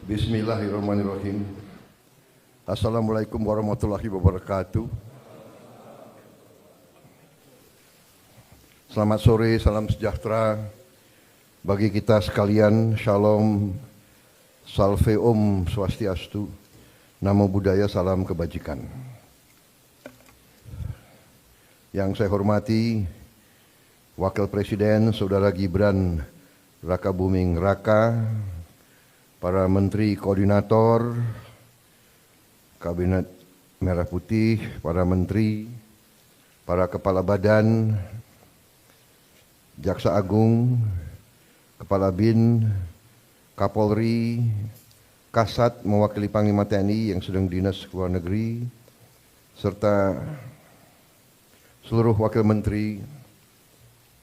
Bismillahirrahmanirrahim. Assalamualaikum warahmatullahi wabarakatuh. Selamat sore, salam sejahtera bagi kita sekalian. Shalom, salve om swastiastu, namo buddhaya, salam kebajikan. Yang saya hormati Wakil Presiden Saudara Gibran Rakabuming Raka, para Menteri Koordinator Kabinet Merah Putih, para Menteri, para Kepala Badan, Jaksa Agung, Kepala BIN, Kapolri, Kasat mewakili Panglima TNI yang sedang dinas ke luar negeri, serta seluruh Wakil Menteri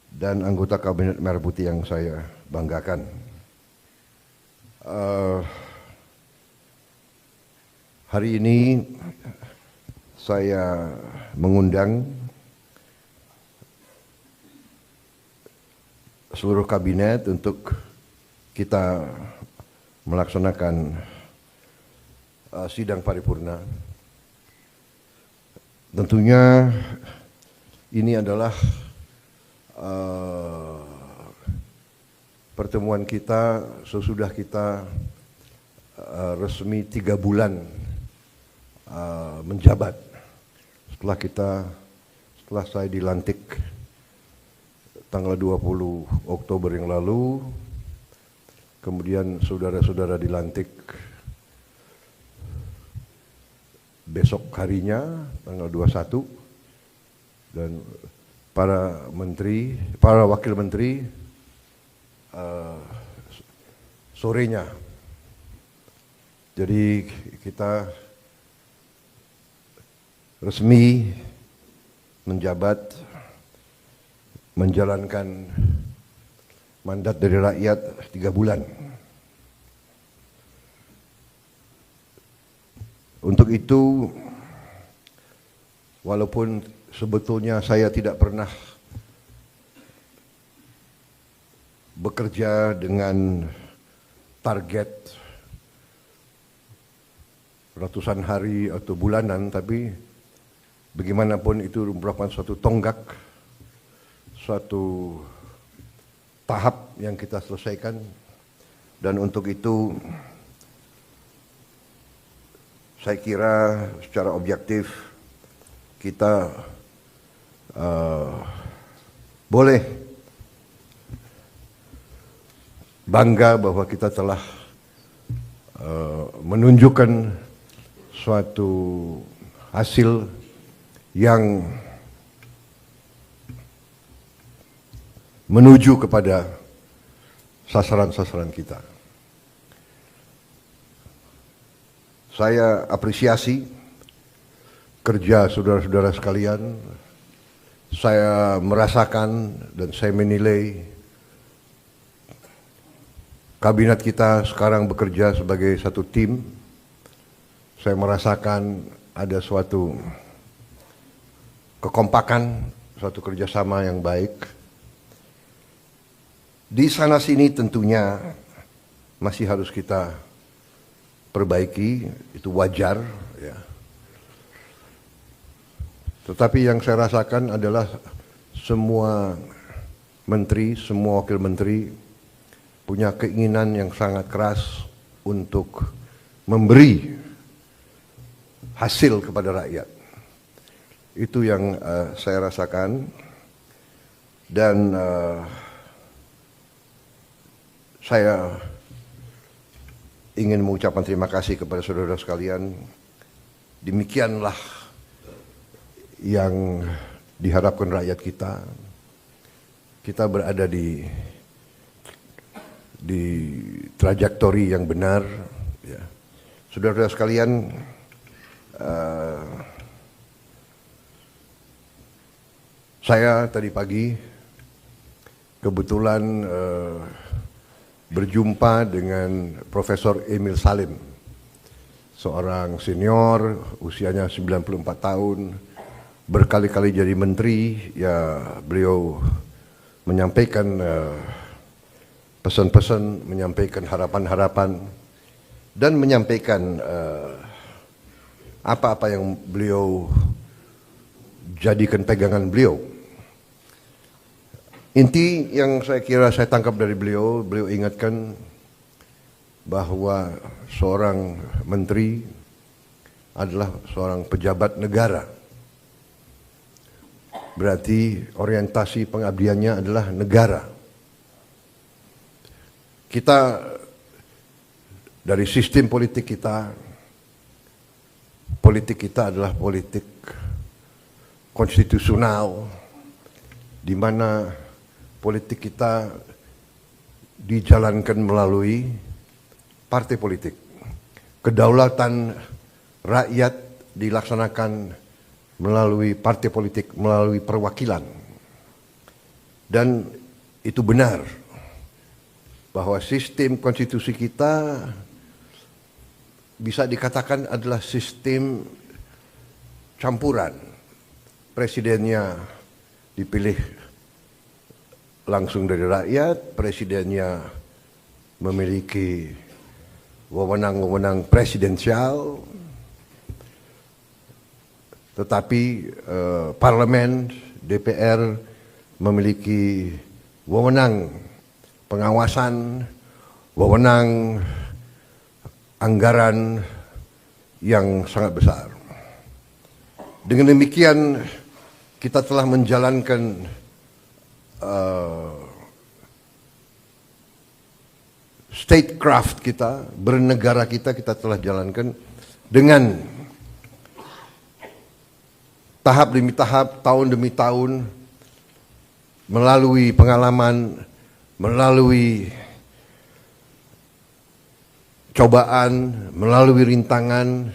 dan anggota Kabinet Merah Putih yang saya banggakan. Hari ini saya mengundang seluruh kabinet untuk kita melaksanakan sidang paripurna. Tentunya ini adalah pertemuan kita sesudah kita resmi 3 bulan menjabat. Setelah saya dilantik tanggal 20 Oktober yang lalu, kemudian saudara-saudara dilantik besok harinya tanggal 21, dan para menteri, para wakil menteri sorenya. Jadi kita resmi menjabat, menjalankan mandat dari rakyat 3 bulan. Untuk itu, walaupun sebetulnya saya tidak pernah bekerja dengan target ratusan hari atau bulanan, tapi bagaimanapun itu merupakan suatu tonggak, suatu tahap yang kita selesaikan. Dan untuk itu saya kira secara objektif kita boleh bangga bahwa kita telah menunjukkan suatu hasil yang menuju kepada sasaran-sasaran kita. Saya apresiasi kerja saudara-saudara sekalian. Saya merasakan dan saya menilai kabinet kita sekarang bekerja sebagai satu tim. Saya merasakan ada suatu kekompakan, suatu kerjasama yang baik. Di sana sini tentunya masih harus kita perbaiki, itu wajar, ya. Tetapi yang saya rasakan adalah semua menteri, semua wakil menteri punya keinginan yang sangat keras untuk memberi hasil kepada rakyat. Itu yang saya rasakan. Dan saya ingin mengucapkan terima kasih kepada saudara sekalian. Demikianlah yang diharapkan rakyat kita. Kita berada di trajektori yang benar, ya. Saudara-saudara sekalian, saya tadi pagi kebetulan berjumpa dengan Profesor Emil Salim, seorang senior, usianya 94 tahun, berkali-kali jadi menteri. Ya, beliau menyampaikan pesan-pesan, menyampaikan harapan-harapan dan menyampaikan apa-apa yang beliau jadikan pegangan beliau. Inti yang saya kira saya tangkap dari beliau ingatkan bahwa seorang menteri adalah seorang pejabat negara. Berarti orientasi pengabdiannya adalah negara. Kita dari sistem politik kita adalah politik konstitusional, di mana politik kita dijalankan melalui partai politik. Kedaulatan rakyat dilaksanakan melalui partai politik, melalui perwakilan. Dan itu benar bahwa sistem konstitusi kita bisa dikatakan adalah sistem campuran. Presidennya dipilih langsung dari rakyat, presidennya memiliki wewenang-wewenang presidensial, tetapi parlemen, DPR memiliki wewenang pengawasan, wewenang anggaran yang sangat besar. Dengan demikian kita telah menjalankan statecraft kita, bernegara kita telah jalankan dengan tahap demi tahap, tahun demi tahun, melalui pengalaman, melalui cobaan, melalui rintangan,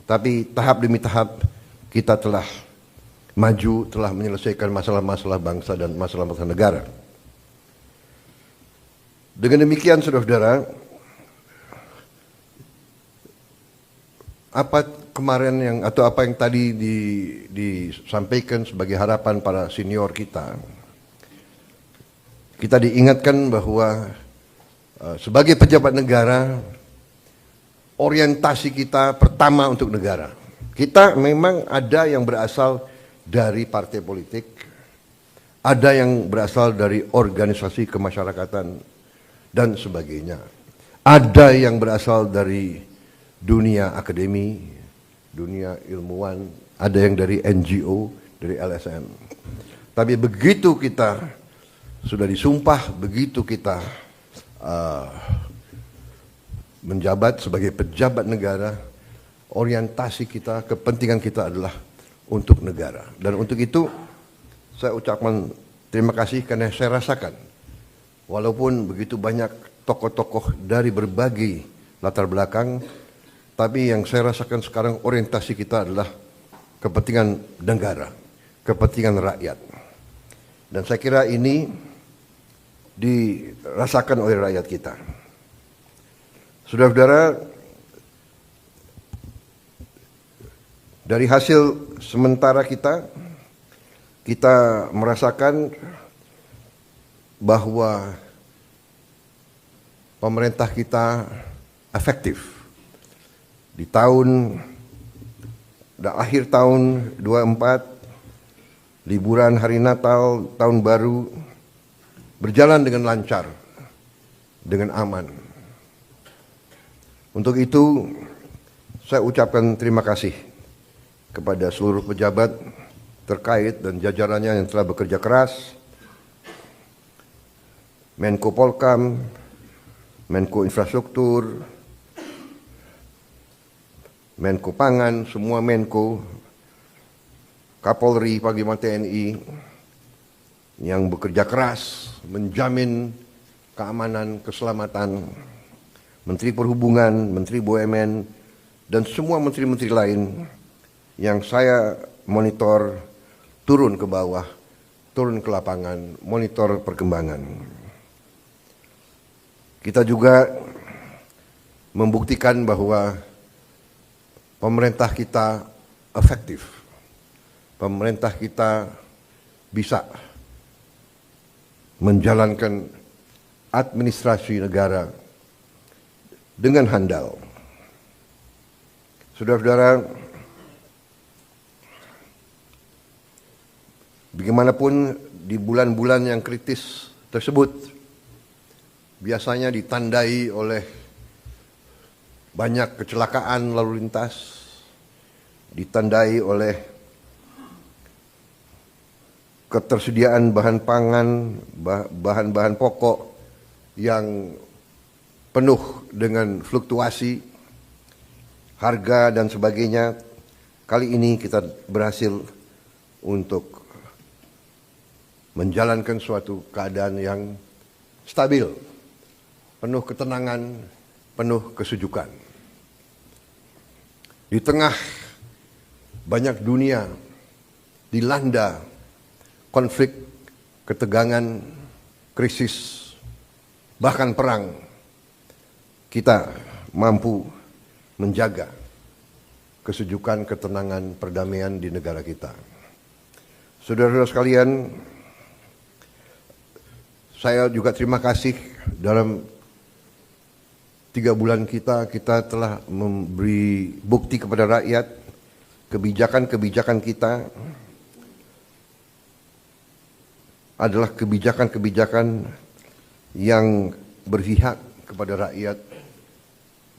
tapi tahap demi tahap kita telah maju, telah menyelesaikan masalah-masalah bangsa dan masalah-masalah negara. Dengan demikian, saudara-saudara, apa kemarin apa yang tadi disampaikan sebagai harapan para senior kita diingatkan bahwa sebagai pejabat negara, orientasi kita pertama untuk negara. Kita memang ada yang berasal dari partai politik, ada yang berasal dari organisasi kemasyarakatan dan sebagainya. Ada yang berasal dari dunia akademi, dunia ilmuwan, ada yang dari NGO, dari LSM. Tapi begitu kita sudah disumpah, begitu kita menjabat sebagai pejabat negara, orientasi kita, kepentingan kita adalah untuk negara. Dan untuk itu saya ucapkan terima kasih karena saya rasakan walaupun begitu banyak tokoh-tokoh dari berbagai latar belakang, tapi yang saya rasakan sekarang orientasi kita adalah kepentingan negara, kepentingan rakyat. Dan saya kira ini dirasakan oleh rakyat kita. Saudara-saudara, dari hasil sementara kita merasakan bahwa pemerintah kita efektif. Di akhir tahun 24, liburan hari Natal, tahun baru, berjalan dengan lancar, dengan aman. Untuk itu, saya ucapkan terima kasih kepada seluruh pejabat terkait dan jajarannya yang telah bekerja keras, Menko Polkam, Menko Infrastruktur, Menko Pangan, semua Menko, Kapolri, Panglima TNI, yang bekerja keras menjamin keamanan, keselamatan, Menteri Perhubungan, Menteri BUMN, dan semua menteri-menteri lain yang saya monitor turun ke bawah, turun ke lapangan, monitor perkembangan. Kita juga membuktikan bahwa pemerintah kita efektif. Pemerintah kita bisa menjalankan administrasi negara dengan handal. Saudara-saudara, bagaimanapun di bulan-bulan yang kritis tersebut biasanya ditandai oleh banyak kecelakaan lalu lintas, ditandai oleh ketersediaan bahan pangan, bahan-bahan pokok yang penuh dengan fluktuasi harga dan sebagainya. Kali ini kita berhasil untuk menjalankan suatu keadaan yang stabil, penuh ketenangan, penuh kesejukan. Di tengah banyak dunia dilanda konflik, ketegangan, krisis, bahkan perang, kita mampu menjaga kesejukan, ketenangan, perdamaian di negara kita. Saudara-saudara sekalian, saya juga terima kasih dalam 3 bulan kita telah memberi bukti kepada rakyat kebijakan-kebijakan kita adalah kebijakan-kebijakan yang berpihak kepada rakyat,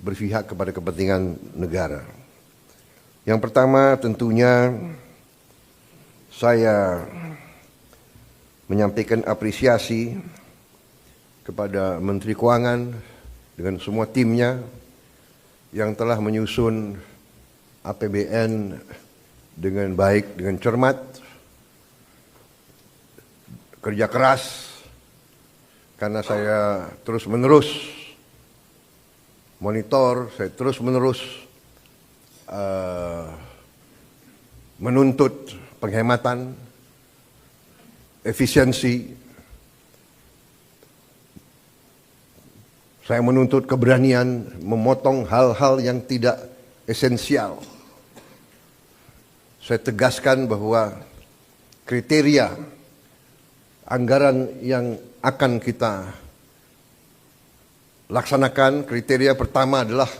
berpihak kepada kepentingan negara. Yang pertama tentunya saya menyampaikan apresiasi kepada Menteri Keuangan dengan semua timnya yang telah menyusun APBN dengan baik, dengan cermat, kerja keras, karena saya terus-menerus monitor, saya terus-menerus menuntut penghematan, efisiensi. Saya menuntut keberanian memotong hal-hal yang tidak esensial. Saya tegaskan bahwa kriteria anggaran yang akan kita laksanakan, kriteria pertama adalah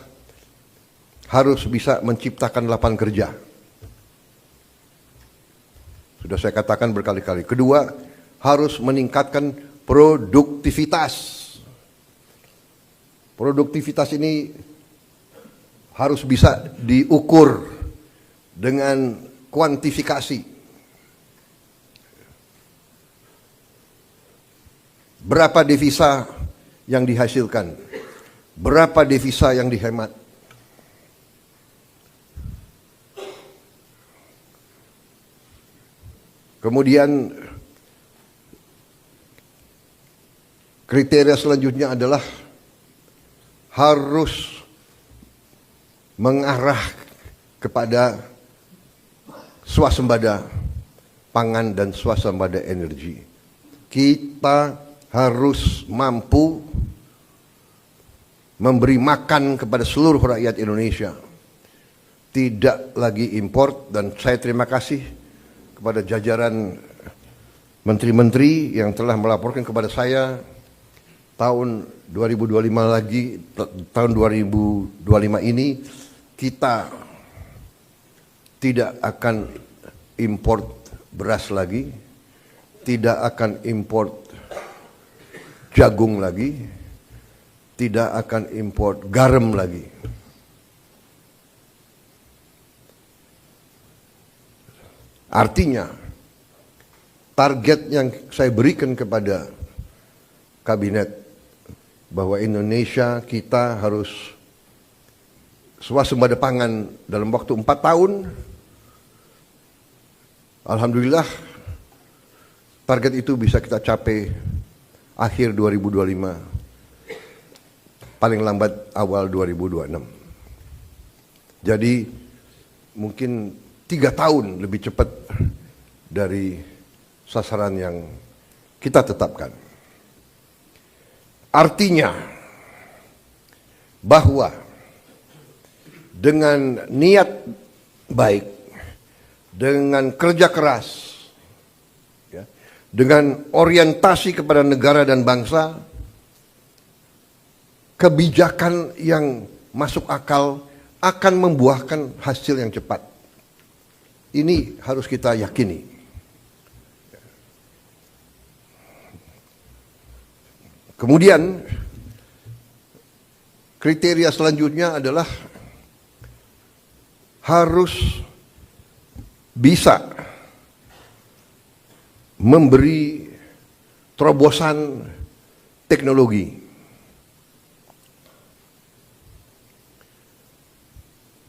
harus bisa menciptakan lapangan kerja. Sudah saya katakan berkali-kali. Kedua, harus meningkatkan produktivitas. Produktivitas ini harus bisa diukur dengan kuantifikasi. Berapa devisa yang dihasilkan? Berapa devisa yang dihemat? Kemudian kriteria selanjutnya adalah harus mengarah kepada swasembada pangan dan swasembada energi. Kita harus mampu memberi makan kepada seluruh rakyat Indonesia. Tidak lagi import, dan saya terima kasih kepada jajaran menteri-menteri yang telah melaporkan kepada saya tahun 2025 lagi, tahun 2025 ini kita tidak akan import beras lagi, tidak akan import jagung lagi, tidak akan import garam lagi. Artinya, target yang saya berikan kepada kabinet bahwa Indonesia kita harus swasembada pangan dalam waktu 4 tahun. Alhamdulillah, target itu bisa kita capai akhir 2025, paling lambat awal 2026. Jadi mungkin 3 tahun lebih cepat dari sasaran yang kita tetapkan. Artinya bahwa dengan niat baik, dengan kerja keras, dengan orientasi kepada negara dan bangsa, kebijakan yang masuk akal akan membuahkan hasil yang cepat. Ini harus kita yakini. Kemudian kriteria selanjutnya adalah harus bisa memberi terobosan teknologi.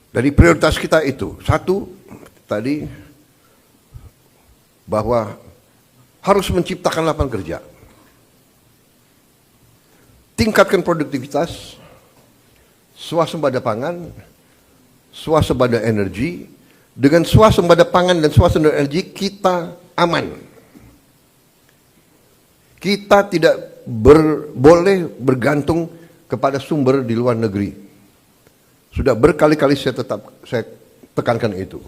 Dari prioritas kita itu, satu tadi bahwa harus menciptakan lapangan kerja, tingkatkan produktivitas, swasembada pangan, swasembada energi. Dengan swasembada pangan dan swasembada energi kita aman. Kita tidak boleh bergantung kepada sumber di luar negeri. Sudah berkali-kali saya tekankan itu.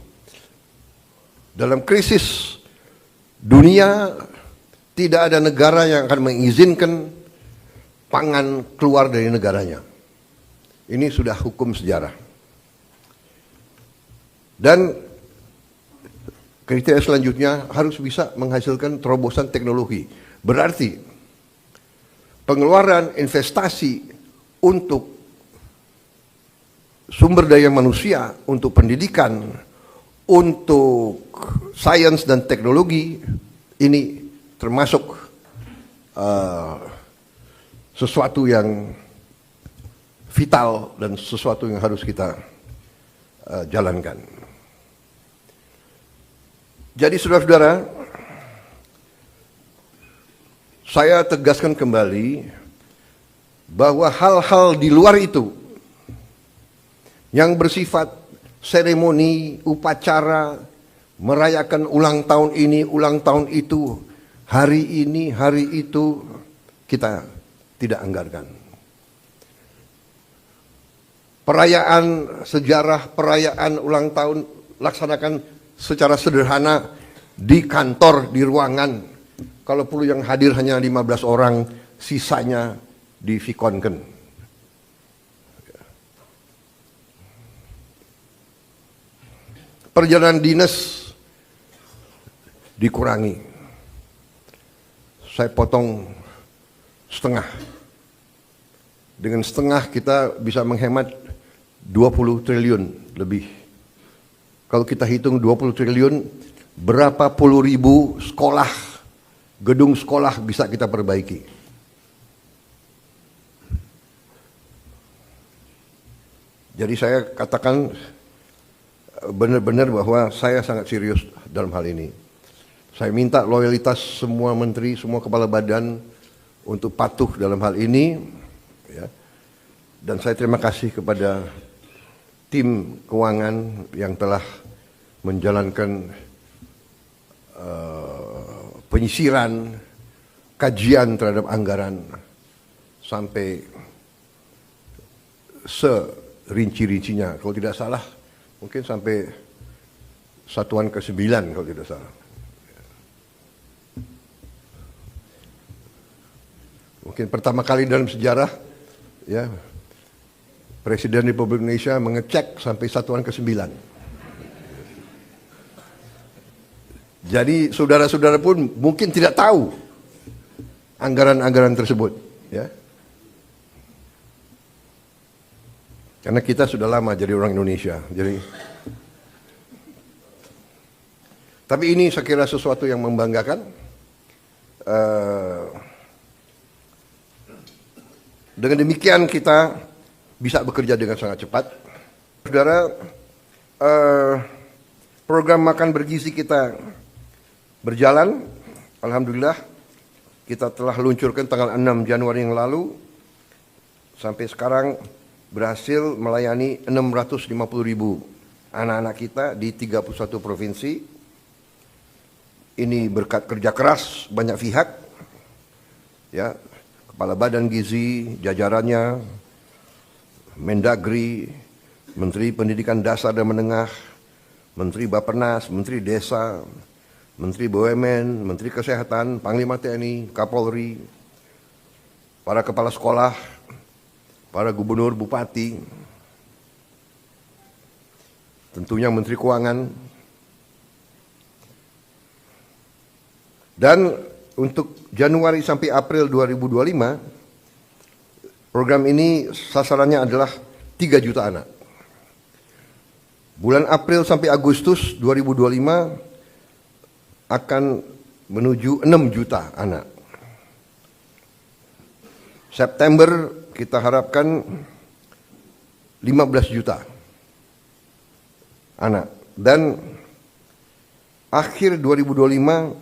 Dalam krisis dunia tidak ada negara yang akan mengizinkan pangan keluar dari negaranya. Ini sudah hukum sejarah. Dan kriteria selanjutnya harus bisa menghasilkan terobosan teknologi. Berarti pengeluaran investasi untuk sumber daya manusia, untuk pendidikan, untuk sains dan teknologi, ini termasuk sesuatu yang vital dan sesuatu yang harus kita jalankan. Jadi saudara-saudara, saya tegaskan kembali bahwa hal-hal di luar itu yang bersifat seremoni, upacara, merayakan ulang tahun ini, ulang tahun itu, hari ini, hari itu, kita tidak anggarkan. Perayaan sejarah, perayaan ulang tahun, laksanakan secara sederhana di kantor, di ruangan. Kalau perlu yang hadir hanya 15 orang, sisanya divikonkan. Perjalanan dinas dikurangi. Saya potong setengah. Dengan setengah kita bisa menghemat 20 triliun lebih. Kalau kita hitung 20 triliun, berapa puluh ribu sekolah, gedung sekolah bisa kita perbaiki. Jadi saya katakan benar-benar bahwa saya sangat serius dalam hal ini. Saya minta loyalitas semua menteri, semua kepala badan untuk patuh dalam hal ini. Ya. Dan saya terima kasih kepada tim keuangan yang telah menjalankan penyisiran, kajian terhadap anggaran sampai serinci-rincinya. Kalau tidak salah, mungkin sampai satuan ke-9 kalau tidak salah. Mungkin pertama kali dalam sejarah, ya, Presiden Republik Indonesia mengecek sampai satuan ke-9. Jadi saudara-saudara pun mungkin tidak tahu anggaran-anggaran tersebut, ya. Karena kita sudah lama jadi orang Indonesia. Tapi ini saya kira sesuatu yang membanggakan. Dengan demikian kita bisa bekerja dengan sangat cepat. Saudara, program makan bergizi kita berjalan. Alhamdulillah, kita telah luncurkan tanggal 6 Januari yang lalu. Sampai sekarang berhasil melayani 650.000 anak-anak kita di 31 provinsi. Ini berkat kerja keras banyak pihak. Ya, Kepala Badan Gizi, jajarannya, Mendagri, Menteri Pendidikan Dasar dan Menengah, Menteri Bappenas, Menteri Desa, Menteri BUMN, Menteri Kesehatan, Panglima TNI, Kapolri, para kepala sekolah, para gubernur, bupati, tentunya Menteri Keuangan, dan untuk Januari sampai April 2025, program ini sasarannya adalah 3 juta anak. Bulan April sampai Agustus 2025 akan menuju 6 juta anak. September kita harapkan 15 juta anak. Dan akhir 2025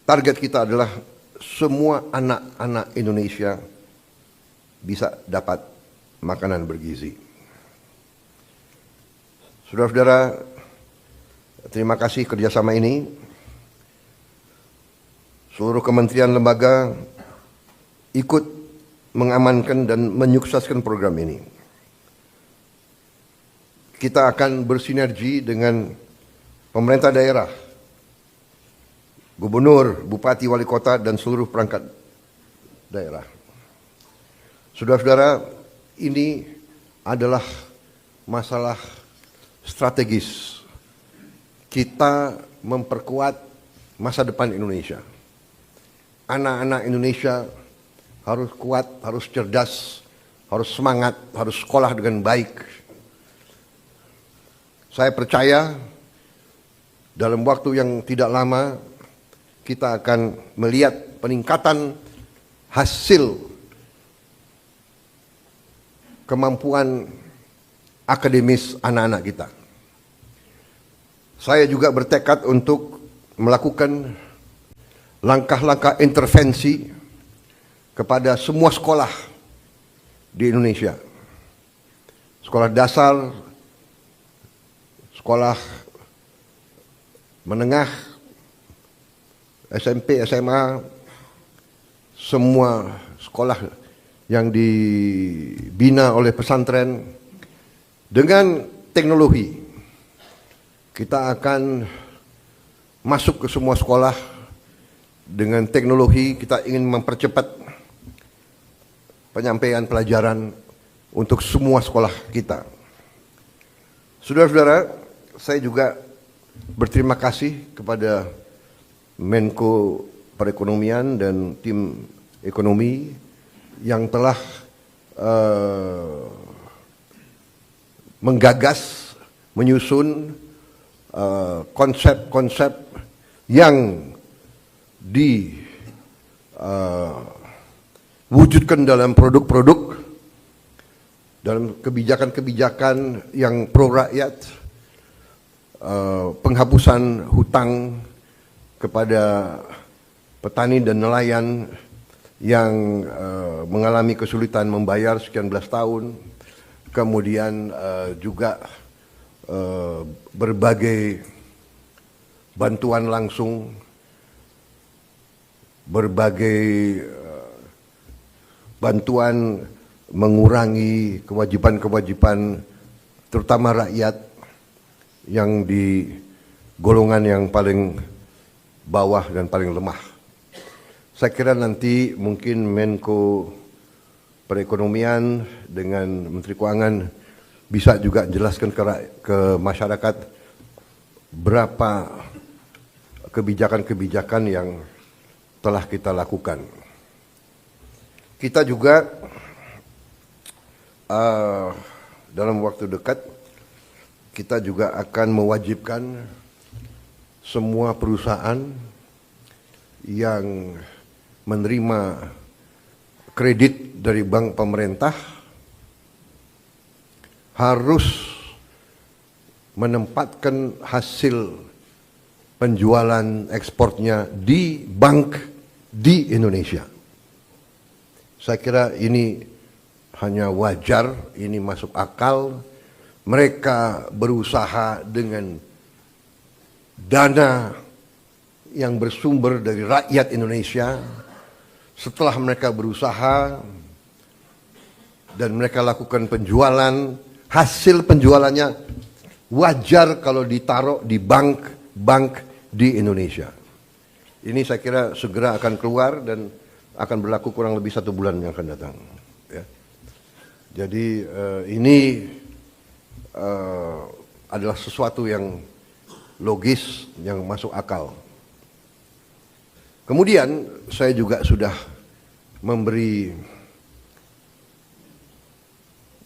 target kita adalah semua anak-anak Indonesia bisa dapat makanan bergizi. Saudara-saudara, terima kasih kerjasama ini. Seluruh kementerian lembaga ikut mengamankan dan menyukseskan program ini. Kita akan bersinergi dengan pemerintah daerah, gubernur, bupati, wali kota, dan seluruh perangkat daerah. Saudara-saudara, ini adalah masalah strategis. Kita memperkuat masa depan Indonesia. Anak-anak Indonesia harus kuat, harus cerdas, harus semangat, harus sekolah dengan baik. Saya percaya dalam waktu yang tidak lama kita akan melihat peningkatan hasil kemampuan akademis anak-anak kita. Saya juga bertekad untuk melakukan langkah-langkah intervensi kepada semua sekolah di Indonesia. Sekolah dasar, sekolah menengah, SMP, SMA, semua sekolah yang dibina oleh pesantren dengan teknologi. Kita akan masuk ke semua sekolah dengan teknologi. Kita ingin mempercepat penyampaian pelajaran untuk semua sekolah kita. Saudara-saudara, saya juga berterima kasih kepada Menko Perekonomian dan tim ekonomi yang telah menggagas, menyusun konsep-konsep yang diwujudkan dalam produk-produk, dalam kebijakan-kebijakan yang pro rakyat, penghapusan hutang kepada petani dan nelayan yang mengalami kesulitan membayar sekian belas tahun, kemudian juga berbagai bantuan langsung, berbagai bantuan mengurangi kewajiban-kewajiban terutama rakyat yang di golongan yang paling bawah dan paling lemah. Saya kira nanti mungkin Menko Perekonomian dengan Menteri Keuangan bisa juga jelaskan ke masyarakat berapa kebijakan-kebijakan yang telah kita lakukan. Kita juga dalam waktu dekat kita juga akan mewajibkan semua perusahaan yang menerima kredit dari bank pemerintah harus menempatkan hasil penjualan ekspornya di bank di Indonesia. Saya kira ini hanya wajar, ini masuk akal. Mereka berusaha dengan dana yang bersumber dari rakyat Indonesia. Setelah mereka berusaha dan mereka lakukan penjualan, hasil penjualannya wajar kalau ditaruh di bank di Indonesia. Ini saya kira segera akan keluar dan akan berlaku kurang lebih 1 bulan yang akan datang. Ya. Jadi ini adalah sesuatu yang logis, yang masuk akal. Kemudian saya juga sudah memberi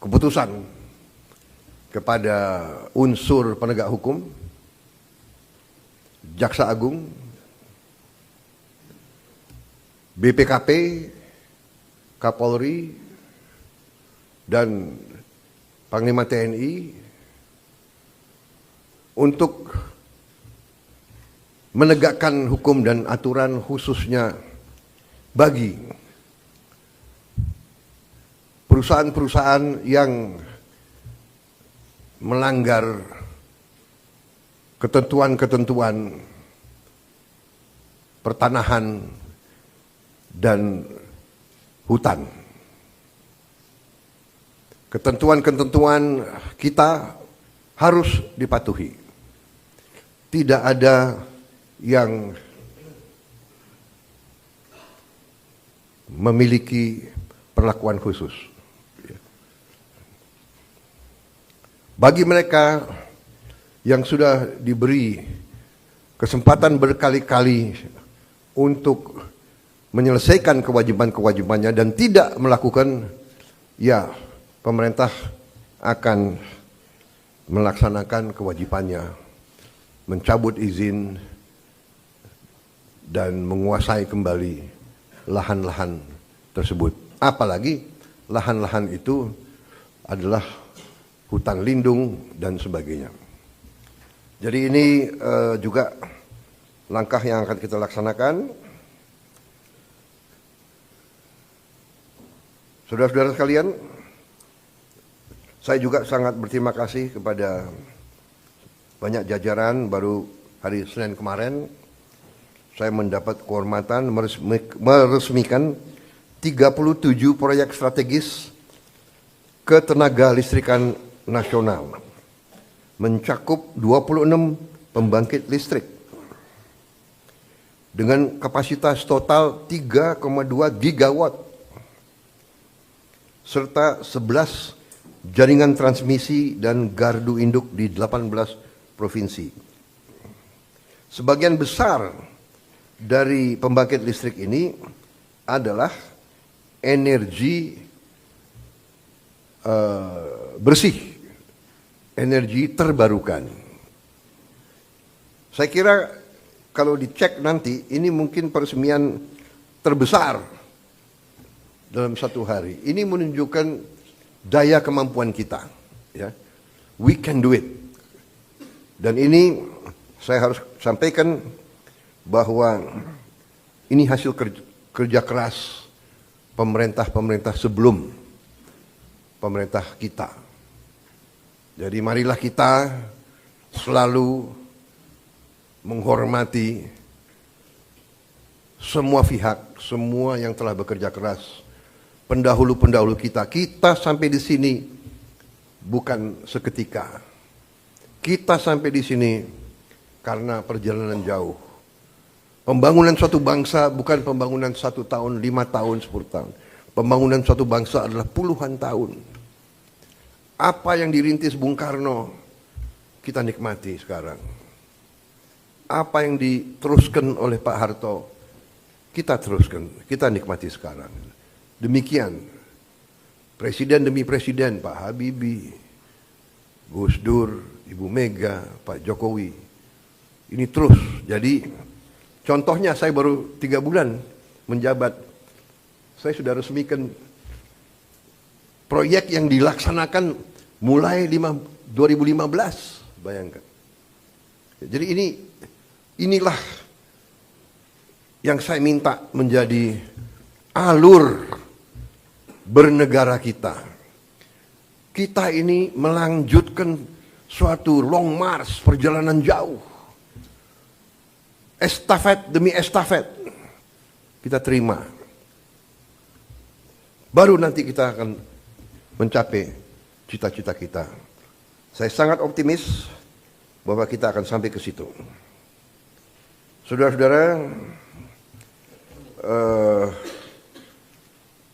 keputusan kepada unsur penegak hukum, Jaksa Agung, BPKP, Kapolri, dan Panglima TNI untuk menegakkan hukum dan aturan khususnya bagi perusahaan-perusahaan yang melanggar ketentuan-ketentuan pertanahan dan hutan. Ketentuan-ketentuan kita harus dipatuhi. Tidak ada yang memiliki perlakuan khusus. Bagi mereka yang sudah diberi kesempatan berkali-kali untuk menyelesaikan kewajiban-kewajibannya dan tidak melakukan, ya, pemerintah akan melaksanakan kewajibannya, mencabut izin dan menguasai kembali lahan-lahan tersebut. Apalagi lahan-lahan itu adalah hutan lindung dan sebagainya. Jadi ini juga langkah yang akan kita laksanakan. Saudara-saudara sekalian, saya juga sangat berterima kasih kepada banyak jajaran. Baru hari Senin kemarin saya mendapat kehormatan meresmikan 37 proyek strategis ketenaga listrikan nasional, mencakup 26 pembangkit listrik dengan kapasitas total 3,2 gigawatt serta 11 jaringan transmisi dan gardu induk di 18 provinsi. Sebagian besar dari pembangkit listrik ini adalah energi bersih, energi terbarukan. Saya kira kalau dicek nanti, ini mungkin peresmian terbesar dalam satu hari. Ini menunjukkan daya kemampuan kita, ya. We can do it. Dan ini saya harus sampaikan bahwa ini hasil kerja keras pemerintah-pemerintah sebelum pemerintah kita. Jadi marilah kita selalu menghormati semua pihak, semua yang telah bekerja keras, pendahulu-pendahulu kita. Kita sampai di sini bukan seketika. Kita sampai di sini karena perjalanan jauh. Pembangunan suatu bangsa bukan pembangunan 1 tahun, 5 tahun, 10 tahun. Pembangunan suatu bangsa adalah puluhan tahun. Apa yang dirintis Bung Karno, kita nikmati sekarang. Apa yang diteruskan oleh Pak Harto, kita teruskan, kita nikmati sekarang. Demikian, presiden demi presiden, Pak Habibie, Gus Dur, Ibu Mega, Pak Jokowi, ini terus. Jadi contohnya saya baru 3 bulan menjabat, saya sudah resmikan proyek yang dilaksanakan mulai 2015, bayangkan. Jadi inilah yang saya minta menjadi alur bernegara kita. Kita ini melanjutkan suatu long march, perjalanan jauh. Estafet demi estafet kita terima. Baru nanti kita akan mencapai cita-cita kita. Saya sangat optimis bahwa kita akan sampai ke situ. Saudara-saudara,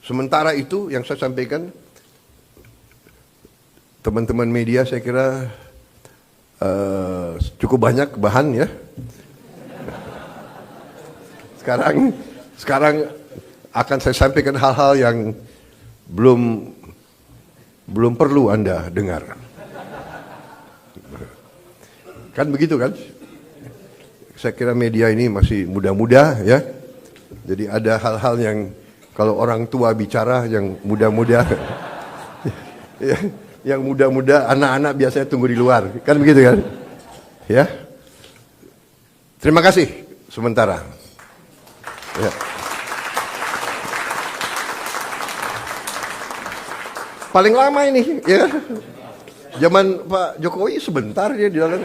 sementara itu yang saya sampaikan, teman-teman media saya kira cukup banyak bahan ya. Sekarang akan saya sampaikan hal-hal yang belum perlu Anda dengar. Kan begitu kan? Saya kira media ini masih muda-muda ya. Jadi ada hal-hal yang kalau orang tua bicara yang muda-muda yang muda-muda, anak-anak biasanya tunggu di luar. Kan begitu kan? Ya. Terima kasih sementara. Ya. Paling lama ini ya. Zaman Pak Jokowi sebentar dia di dalam.